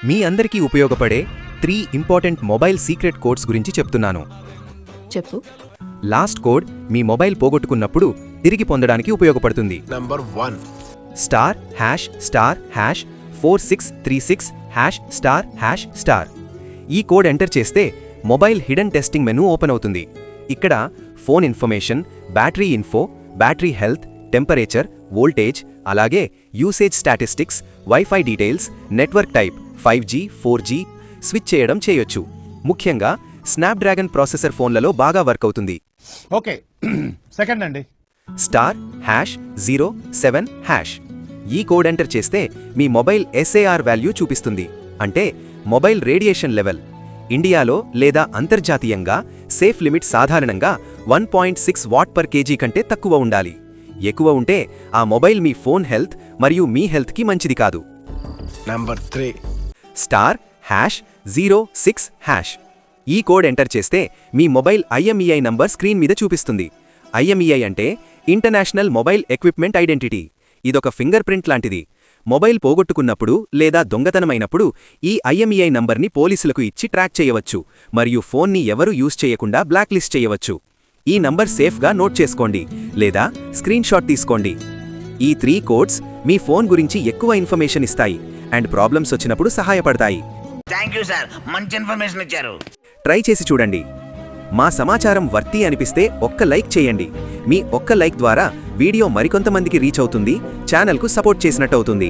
మీ అందరికీ ఉపయోగపడే 3 important mobile secret codes గురించి చెప్తున్నాను. చెప్పు. లాస్ట్ కోడ్ మీ మొబైల్ పోగొట్టుకున్నప్పుడు తిరిగి పొందడానికి ఉపయోగపడుతుంది. నంబర్ 1 *#4636#***. ఈ కోడ్ ఎంటర్ చేస్తే mobile hidden testing menu open అవుతుంది. ఇక్కడ phone information, battery info, battery health, temperature, voltage, అలాగే usage statistics, wifi details, network type 5G, 4G switch చేయొచ్చు. ముఖ్యంగా స్నాప్డ్రాగన్ ప్రాసెసర్ ఫోన్లలో బాగా వర్క్ అవుతుంది. ఓకే, సెకండ్ అండి. *#07#. ఈ కోడ్ ఎంటర్ చేస్తే మీ మొబైల్ SAR వాల్యూ చూపిస్తుంది. అంటే మొబైల్ రేడియేషన్ లెవెల్. ఇండియాలో లేదా అంతర్జాతీయంగా సేఫ్ లిమిట్ సాధారణంగా 1.6 వాట్/kg కంటే తక్కువ ఉండాలి. ఎక్కువ ఉంటే ఆ మొబైల్ మీ ఫోన్ హెల్త్ మరియు మీ హెల్త్కి మంచిది కాదు. నంబర్ 3 *06#. ఈ కోడ్ ఎంటర్ చేస్తే మీ మొబైల్ IMEI నంబర్ స్క్రీన్ మీద చూపిస్తుంది. IMEI అంటే ఇంటర్నేషనల్ మొబైల్ ఎక్విప్మెంట్ ఐడెంటిటీ. ఇదొక ఫింగర్ ప్రింట్ లాంటిది. మొబైల్ పోగొట్టుకున్నప్పుడు లేదా దొంగతనమైనప్పుడు ఈ IMEI నంబర్ని పోలీసులకు ఇచ్చి ట్రాక్ చేయవచ్చు మరియు ఫోన్ని ఎవరూ యూజ్ చేయకుండా బ్లాక్ లిస్ట్ చేయవచ్చు. ఈ నంబర్ సేఫ్గా నోట్ చేసుకోండి లేదా స్క్రీన్ షాట్ తీసుకోండి. ఈ 3 కోడ్స్ మీ ఫోన్ గురించి ఎక్కువ ఇన్ఫర్మేషన్ ఇస్తాయి అండ్ ప్రాబ్లమ్స్ వచ్చినప్పుడు సహాయపడతాయి. థాంక్యూ సార్, మంచి ఇన్ఫర్మేషన్ ఇచ్చారు. ట్రై చేసి చూడండి. మా సమాచారం వర్తి అనిపిస్తే ఒక్క లైక్ చేయండి. మీ ఒక్క లైక్ ద్వారా వీడియో మరికొంతమందికి రీచ్ అవుతుంది, ఛానల్కు సపోర్ట్ చేసినట్టు అవుతుంది.